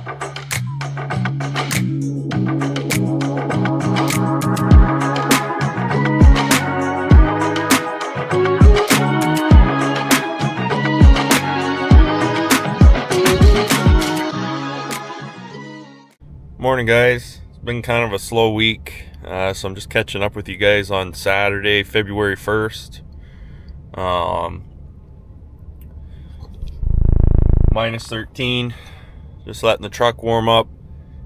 Morning, guys. It's been kind of a slow week, so I'm just catching up with you guys on Saturday, February 1st. Minus 13. Just letting the truck warm up.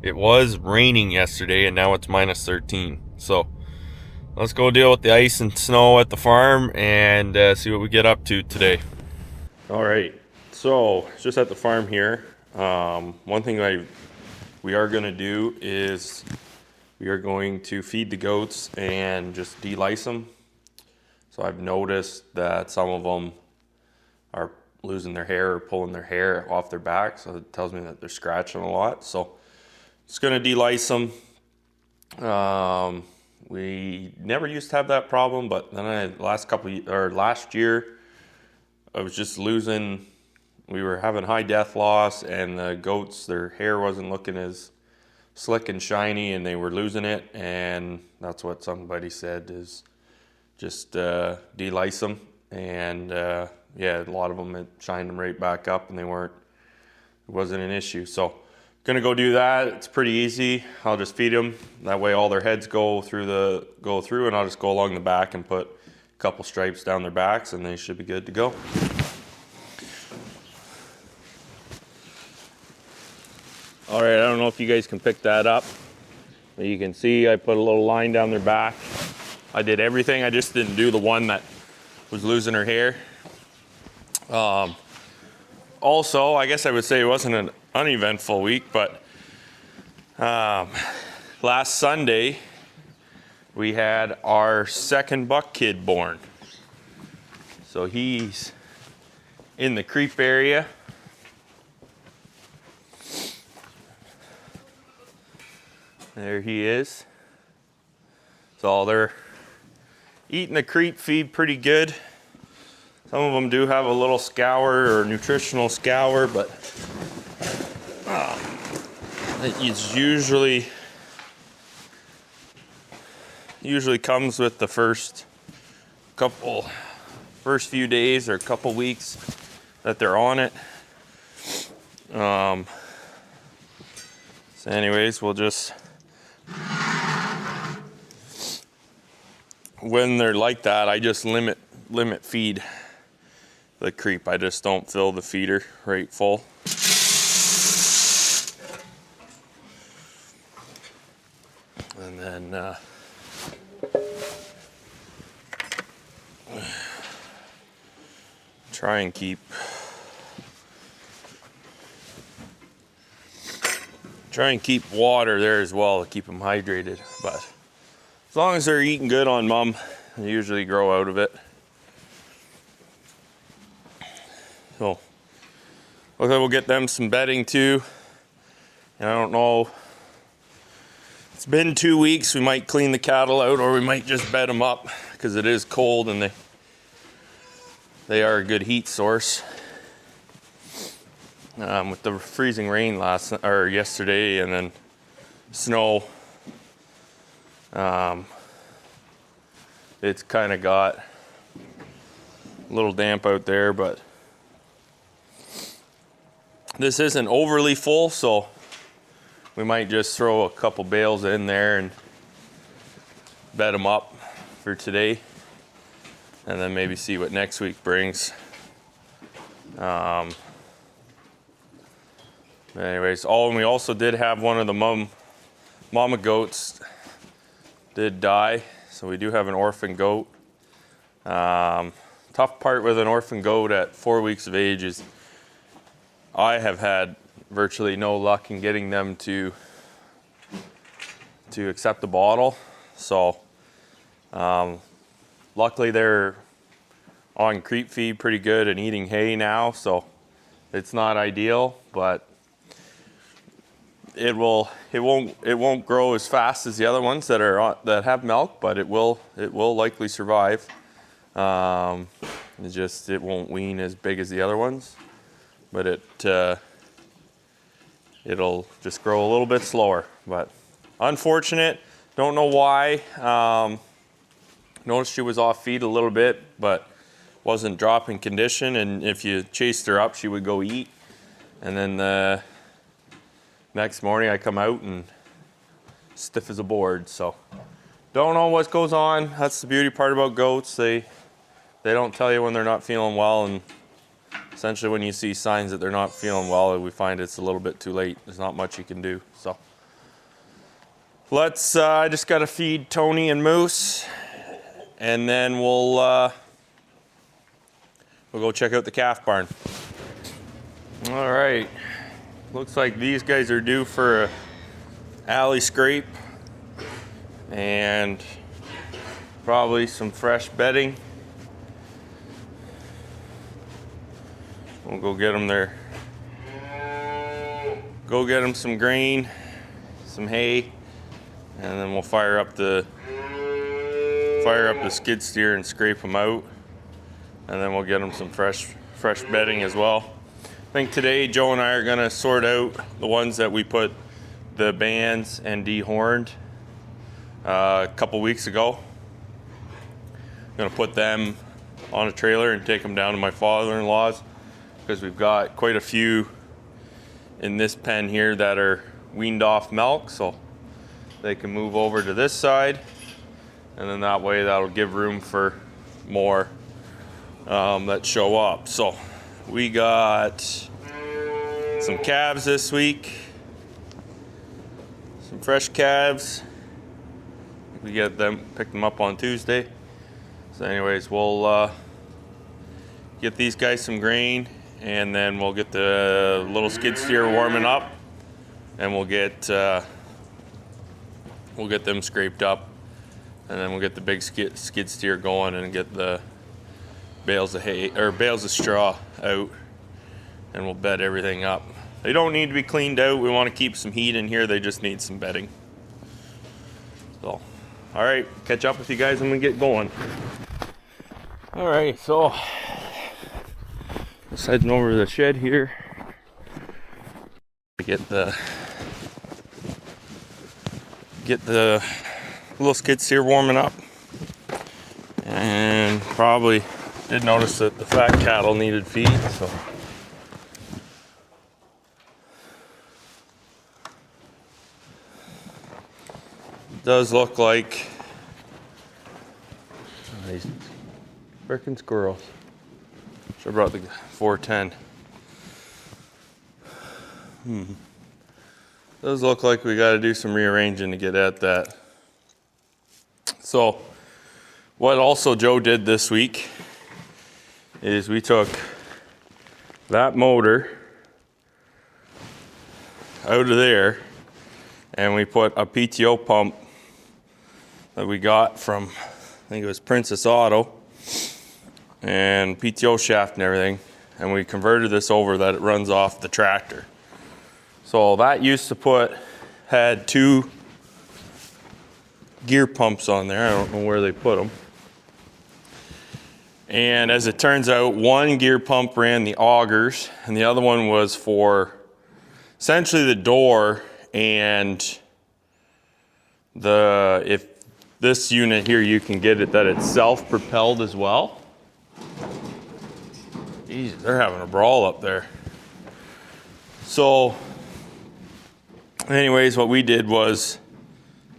It was raining yesterday, and now it's minus 13. So let's go deal with the ice and snow at the farm and see what we get up to today. All right. So just at the farm here. One thing we are going to do is we are going to feed the goats and just de-lice them. So I've noticed that some of them are losing their hair or pulling their hair off their back, so it tells me that they're scratching a lot. So it's going to de-lice them. We never used to have that problem, but then last year I was just losing. We were having high death loss, and the goats, their hair wasn't looking as slick and shiny, and they were losing it. And that's what somebody said, is just de-lice them. And yeah, a lot of them, it shined them right back up, and it wasn't an issue. So gonna go do that. It's pretty easy. I'll just feed them. That way all their heads go through, and I'll just go along the back and put a couple stripes down their backs, and they should be good to go. All right, I don't know if you guys can pick that up, but you can see I put a little line down their back. I did everything. I just didn't do the one that was losing her hair. Also, I guess I would say it wasn't an uneventful week, but last Sunday we had our second buck kid born. So he's in the creep area. There he is. So they're eating the creep feed pretty good. Some of them do have a little scour or nutritional scour, but it's usually comes with the first few days or couple weeks that they're on it. So anyways, we'll just, when they're like that, I just limit feed the creep. I just don't fill the feeder right full. And then try and keep water there as well to keep them hydrated. But as long as they're eating good on mum, they usually grow out of it. So okay, we'll get them some bedding too. And I don't know, it's been 2 weeks. We might clean the cattle out, or we might just bed them up, because it is cold and they are a good heat source. With the freezing rain yesterday, and then snow, it's kind of got a little damp out there, but this isn't overly full, so we might just throw a couple bales in there and bed them up for today, and then maybe see what next week brings. Anyways, and we also did have one of the mama goats did die, so we do have an orphan goat. Tough part with an orphan goat at 4 weeks of age is I have had virtually no luck in getting them to accept the bottle. So luckily they're on creep feed pretty good and eating hay now, so it's not ideal, but it won't grow as fast as the other ones that have milk, but it will likely survive. It won't wean as big as the other ones, but it'll just grow a little bit slower. But unfortunate, don't know why. Noticed she was off feed a little bit, but wasn't dropping condition, and if you chased her up, she would go eat. And then the next morning I come out and stiff as a board. So don't know what goes on. That's the beauty part about goats. They don't tell you when they're not feeling well, and essentially when you see signs that they're not feeling well, we find it's a little bit too late. There's not much you can do. So let's I just gotta feed Tony and Moose, and then we'll go check out the calf barn. All right, looks like these guys are due for a alley scrape and probably some fresh bedding. We'll go get them there. Go get them some grain, some hay, and then we'll fire up the skid steer and scrape them out. And then we'll get them some fresh bedding as well. I think today Joe and I are gonna sort out the ones that we put the bands and dehorned a couple weeks ago. I'm gonna put them on a trailer and take them down to my father-in-law's, because we've got quite a few in this pen here that are weaned off milk, so they can move over to this side, and then that way that'll give room for more that show up. So we got some calves this week, some fresh calves. We picked them up on Tuesday. So anyways, we'll get these guys some grain, and then we'll get the little skid steer warming up, and we'll get them scraped up, and then we'll get the big skid steer going and get the bales of hay or bales of straw out, and we'll bed everything up. They don't need to be cleaned out. We want to keep some heat in here. They just need some bedding. So, all right, catch up with you guys and we get going. All right, so just heading over to the shed here to get the little skid steer warming up, and probably did notice that the fat cattle needed feed, so it does look like these frickin' squirrels. Should have brought the 410. Does look like we got to do some rearranging to get at that. So what also Joe did this week is we took that motor out of there and we put a PTO pump that we got from, I think it was Princess Auto, and PTO shaft and everything, and we converted this over that it runs off the tractor. So that used to had 2 gear pumps on there. I don't know where they put them. And as it turns out, one gear pump ran the augers, and the other one was for essentially the door, and if this unit here, you can get it that it's self-propelled as well. Jeez, they're having a brawl up there. So anyways, what we did was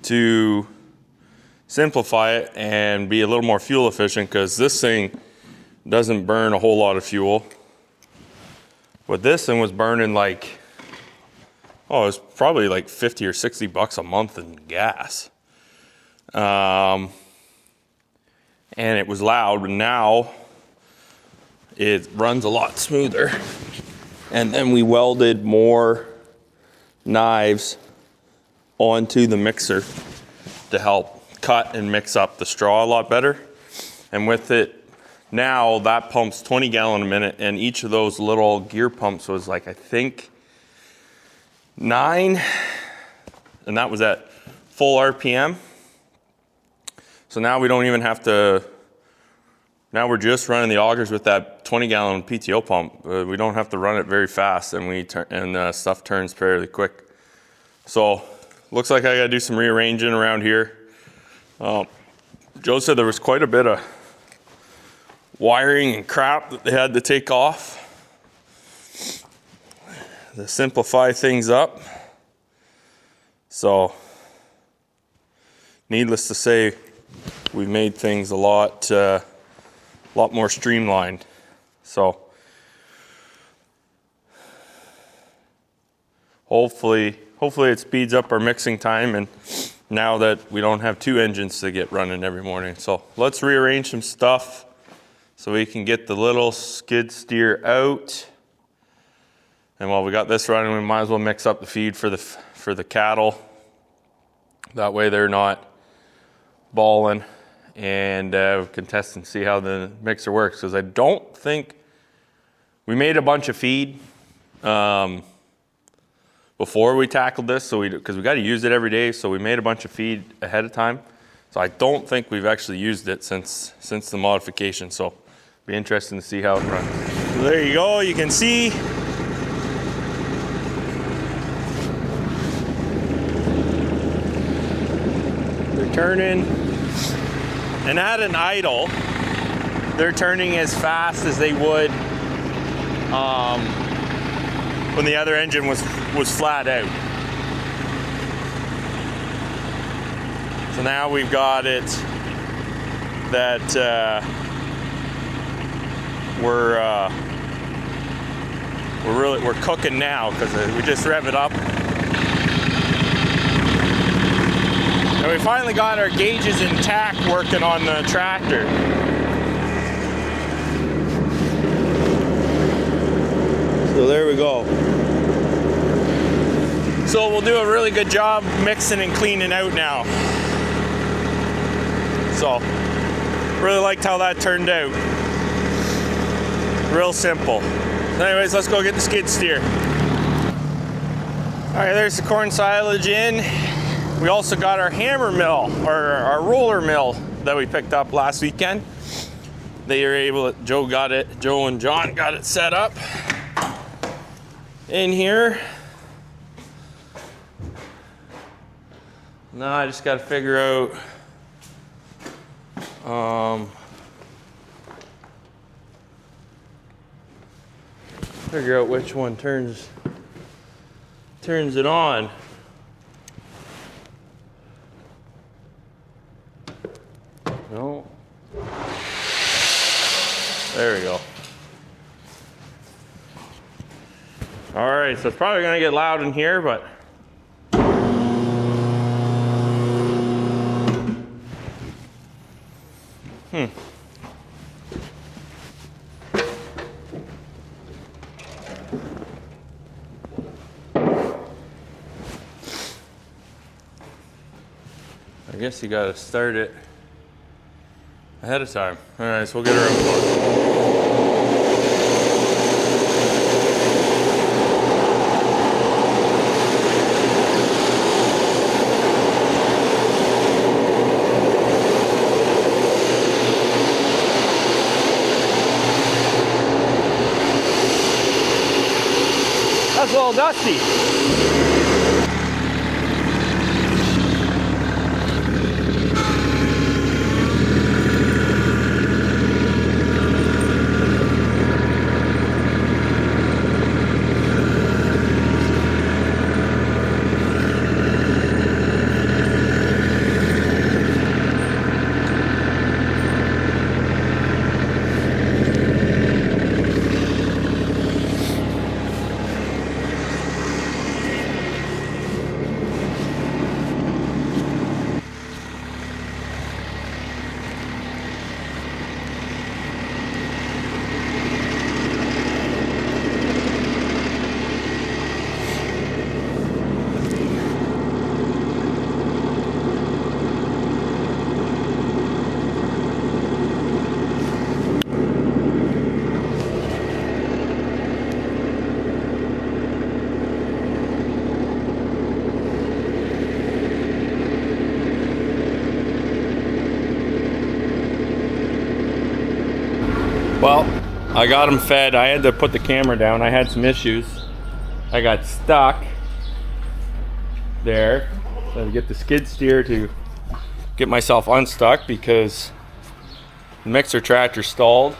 to simplify it and be a little more fuel efficient, because this thing doesn't burn a whole lot of fuel. But this thing was burning it was probably like 50 or 60 bucks a month in gas. And it was loud, but now it runs a lot smoother. And then we welded more knives onto the mixer to help cut and mix up the straw a lot better. And with it now, that pumps 20 gallon a minute, and each of those little gear pumps was I think 9, and that was at full RPM. So now we don't even have to, now we're just running the augers with that 20-gallon PTO pump. We don't have to run it very fast, and stuff turns fairly quick. So looks like I gotta do some rearranging around here. Joe said there was quite a bit of wiring and crap that they had to take off to simplify things up. So needless to say, we've made things a lot more streamlined. So hopefully it speeds up our mixing time, and now that we don't have 2 engines to get running every morning. So let's rearrange some stuff so we can get the little skid steer out. And while we got this running, we might as well mix up the feed for the cattle. That way they're not balling, and we can test and see how the mixer works, because I don't think we made a bunch of feed before we tackled this, because we got to use it every day, so we made a bunch of feed ahead of time. So I don't think we've actually used it since the modification. So be interesting to see how it runs. So there you go. You can see they're turning, and at an idle, they're turning as fast as they would when the other engine was flat out. So now we've got it that we're cooking now, because we just rev it up. And we finally got our gauges intact working on the tractor. So there we go. So we'll do a really good job mixing and cleaning out now. So really liked how that turned out. Real simple. Anyways, let's go get the skid steer. All right, there's the corn silage in. We also got our hammer mill, or our roller mill that we picked up last weekend. They were able to, Joe and John got it set up in here. Now I just got to figure out which one turns it on. No. There we go. All right, so it's probably gonna get loud in here, but I guess you gotta start it ahead of time. All right, so we'll get her up. That's a little dusty. Well, I got them fed. I had to put the camera down. I had some issues. I got stuck there. So to get the skid steer to get myself unstuck because the mixer tractor stalled.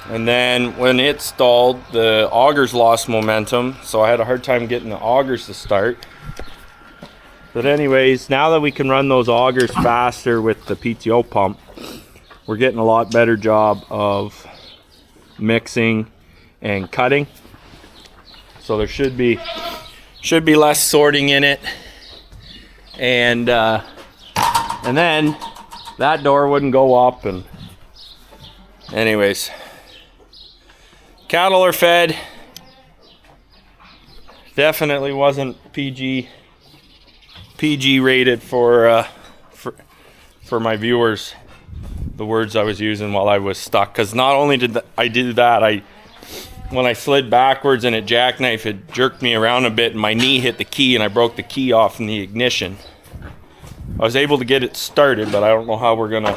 And then when it stalled, the augers lost momentum, so I had a hard time getting the augers to start. But anyways, now that we can run those augers faster with the PTO pump, we're getting a lot better job of mixing and cutting. So there should be less sorting in it. And then that door wouldn't go up. And anyways, cattle are fed. Definitely wasn't PG rated for my viewers, the words I was using while I was stuck. Because not only did I do that, when I slid backwards and it jackknife, it jerked me around a bit and my knee hit the key and I broke the key off in the ignition. I was able to get it started, but I don't know how we're gonna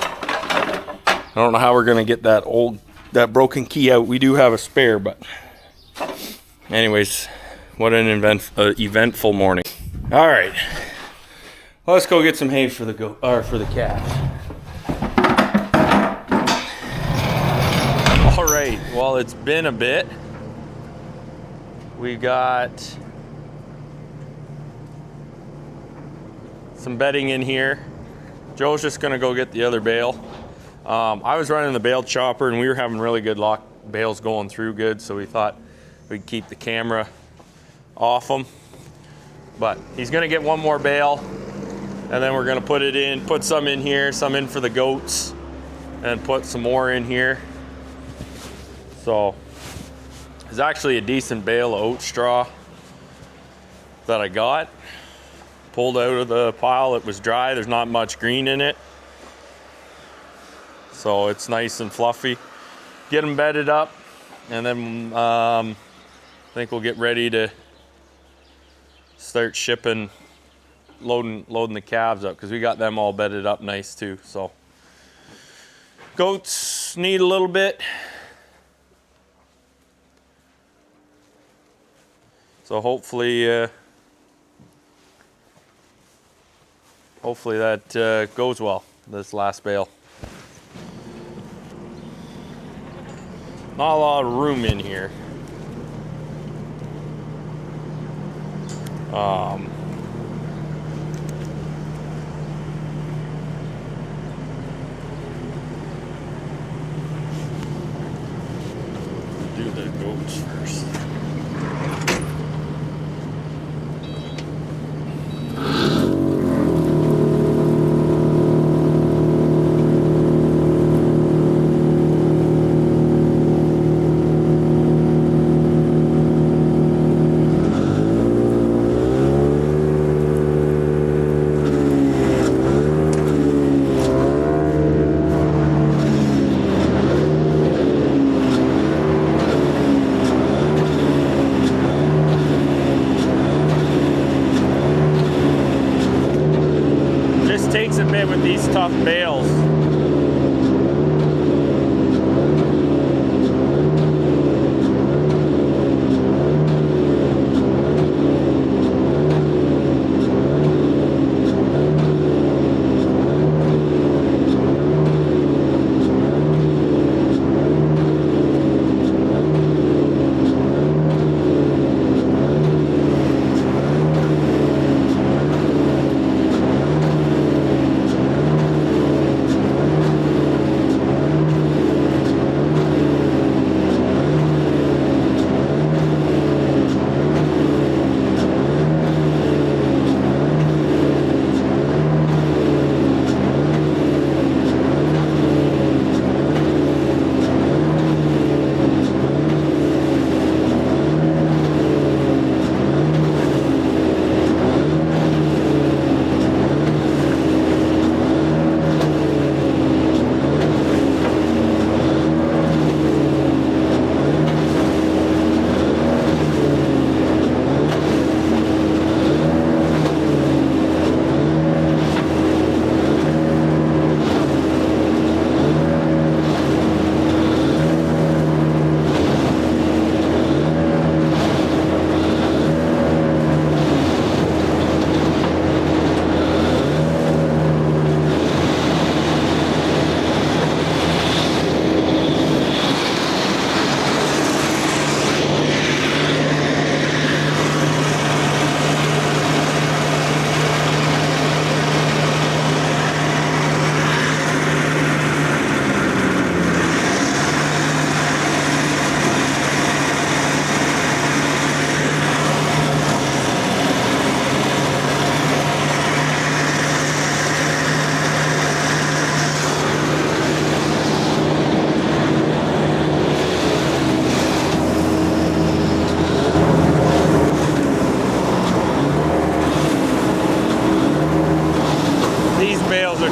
get that broken key out. We do have a spare, but anyways, what an eventful morning. All right, let's go get some hay for the calves. All right, well, it's been a bit. We got some bedding in here. Joe's just gonna go get the other bale. I was running the bale chopper and we were having really good luck. Bales going through good, so we thought we'd keep the camera off them. But he's gonna get one more bale and then we're gonna put some in here, some in for the goats, and put some more in here. So it's actually a decent bale of oat straw that I got. Pulled out of the pile. It was dry. There's not much green in it. So it's nice and fluffy. Get them bedded up. And then I think we'll get ready to start shipping, loading the calves up. Because we got them all bedded up nice too. So goats need a little bit. So hopefully that goes well, this last bale. Not a lot of room in here. Do the goats first. With these tough bales.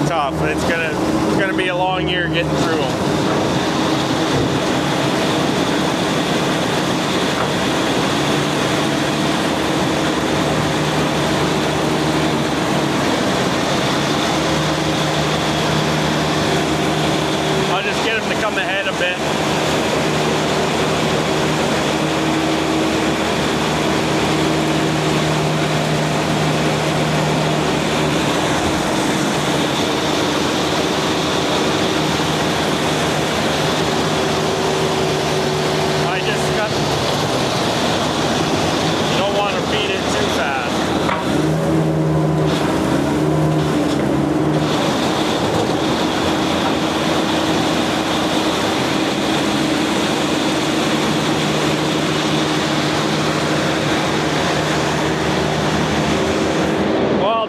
tough. It's gonna be a long year getting through them. I'll just get them to come ahead a bit.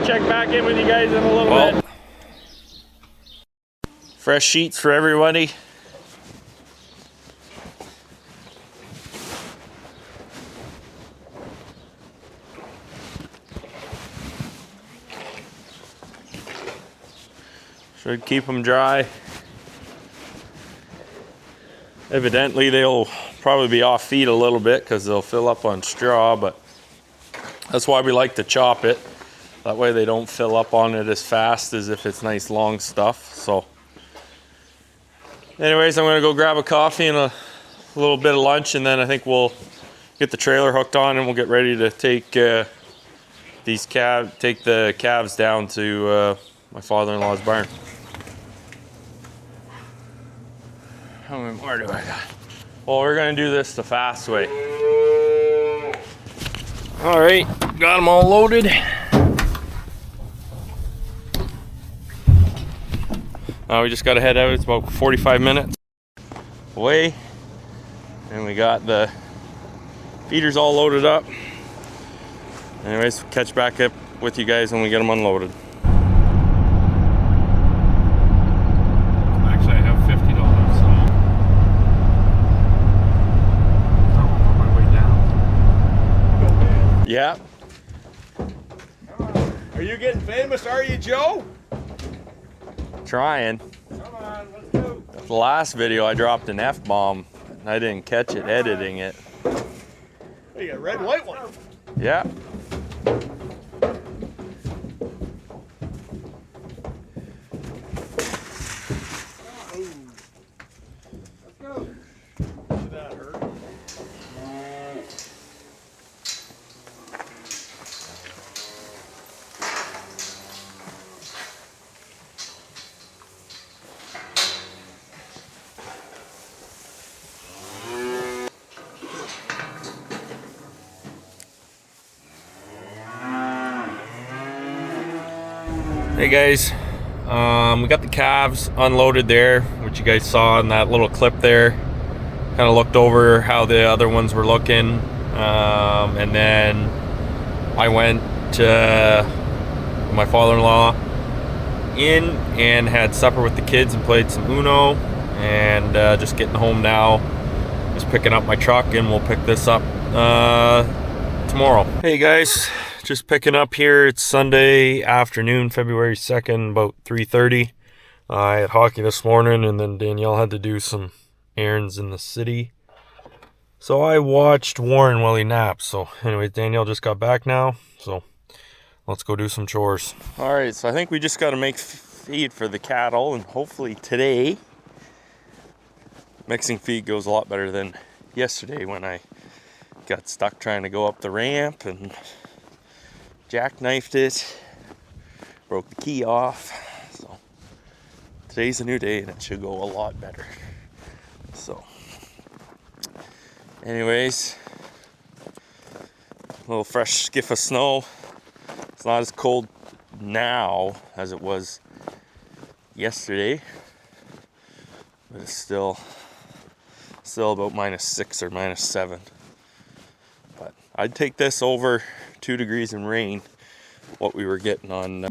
Check back in with you guys in a little bit. Fresh sheets for everybody. Should keep them dry. Evidently they'll probably be off feed a little bit because they'll fill up on straw, but that's why we like to chop it. That way they don't fill up on it as fast as if it's nice long stuff. So anyways, I'm gonna go grab a coffee and a little bit of lunch, and then I think we'll get the trailer hooked on and we'll get ready to take the calves down to my father-in-law's barn. How many more do I got? Well, we're gonna do this the fast way. All right, got them all loaded. We just got to head out. It's about 45 minutes away, and we got the feeders all loaded up. Anyways, we'll catch back up with you guys when we get them unloaded. Actually, I have $50, so I'm on my way down. Yeah. Are you getting famous, are you, Joe? Trying. Come on, let's go. The last video I dropped an F-bomb and I didn't catch it editing it. You got a red and white one. Yeah. Let's go. Did that hurt? Hey guys, we got the calves unloaded there, which you guys saw in that little clip there. Kind of looked over how the other ones were looking, and then I went to my father-in-law in and had supper with the kids and played some Uno, and just getting home now, just picking up my truck, and we'll pick this up tomorrow. Hey guys, just picking up here. It's Sunday afternoon, February 2nd, about 3:30. I had hockey this morning, and then Danielle had to do some errands in the city. So I watched Warren while he napped. So anyways, Danielle just got back now, so let's go do some chores. All right, so I think we just got to make feed for the cattle, and hopefully today mixing feed goes a lot better than yesterday when I got stuck trying to go up the ramp and jackknifed it, broke the key off. So today's a new day and it should go a lot better. So anyways, a little fresh skiff of snow. It's not as cold now as it was yesterday, but it's still about -6 or -7. But I'd take this over 2 degrees in rain, what we were getting on.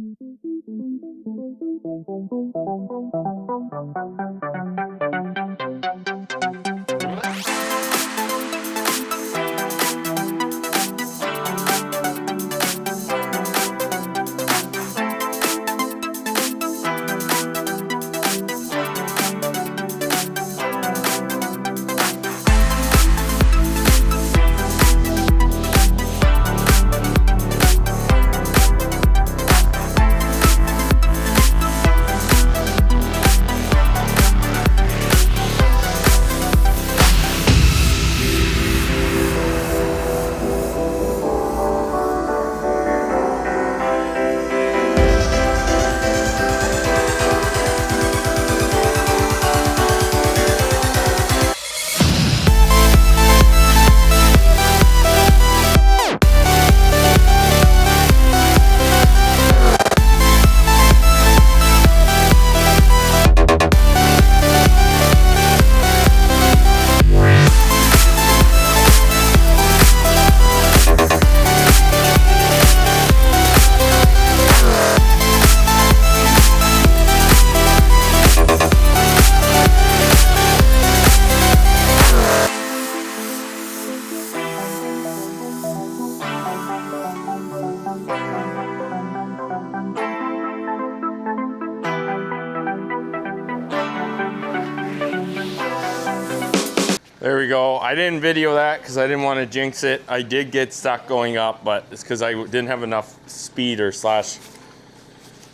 There we go. I didn't video that because I didn't want to jinx it. I did get stuck going up, but it's because I didn't have enough speed or slash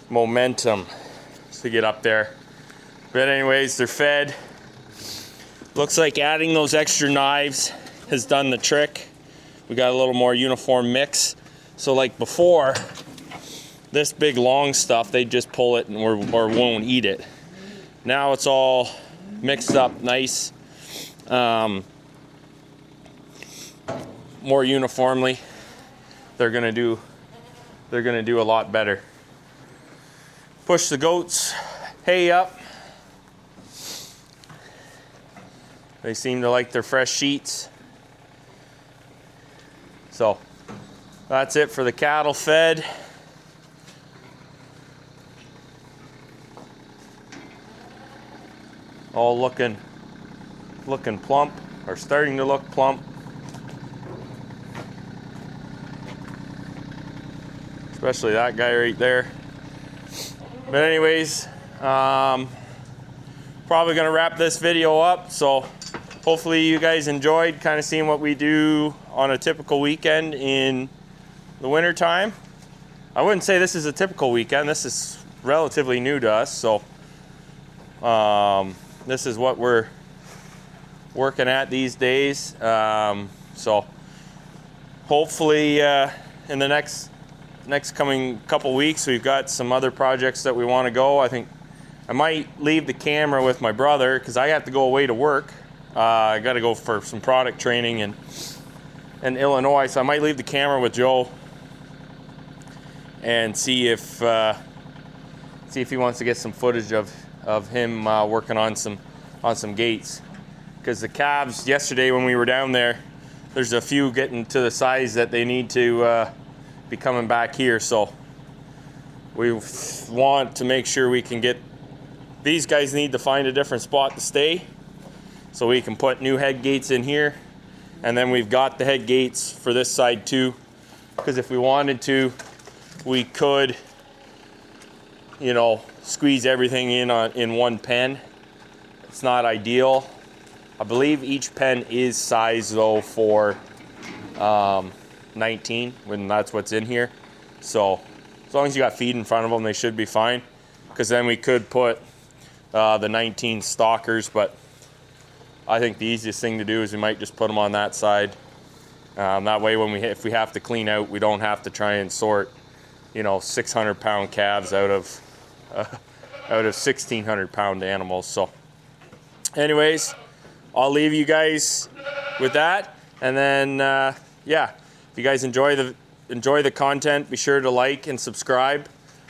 momentum to get up there. But anyways, they're fed. Looks like adding those extra knives has done the trick. We got a little more uniform mix. So like before, this big long stuff, they just pull it and or won't eat it. Now it's all mixed up nice, more uniformly. They're gonna do a lot better. Push the goats hay up. They seem to like their fresh sheets. So that's it for the cattle fed. All looking plump, or starting to look plump. Especially that guy right there. But anyways, probably gonna wrap this video up. So hopefully you guys enjoyed kind of seeing what we do on a typical weekend in the winter time. I wouldn't say this is a typical weekend. This is relatively new to us. So this is what we're working at these days. So hopefully in the next coming couple weeks, we've got some other projects that we want to go. I think I might leave the camera with my brother because I have to go away to work. I got to go for some product training in Illinois, so I might leave the camera with Joe and see if he wants to get some footage of him working on some gates. Because the calves yesterday when we were down there, there's a few getting to the size that they need to be coming back here. So we want to make sure we can get, these guys need to find a different spot to stay so we can put new head gates in here. And then we've got the head gates for this side too, because if we wanted to, we could, you know, squeeze everything in one pen. It's not ideal. I believe each pen is sized though for 19, when that's what's in here. So as long as you got feed in front of them, they should be fine. Because then we could put the 19 stalkers, but I think the easiest thing to do is we might just put them on that side. That way, if we have to clean out, we don't have to try and sort, you know, 600-pound calves out of 1,600-pound animals. So, anyways, I'll leave you guys with that, and then yeah, if you guys enjoy the content, be sure to like and subscribe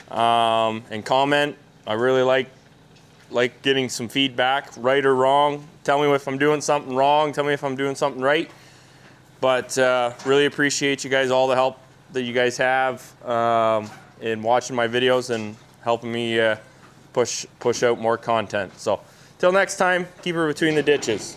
and comment. I really like getting some feedback, right or wrong. Tell me if I'm doing something wrong. Tell me if I'm doing something right. But really appreciate you guys, all the help that you guys have in watching my videos and helping me push out more content. So till next time, keep her between the ditches.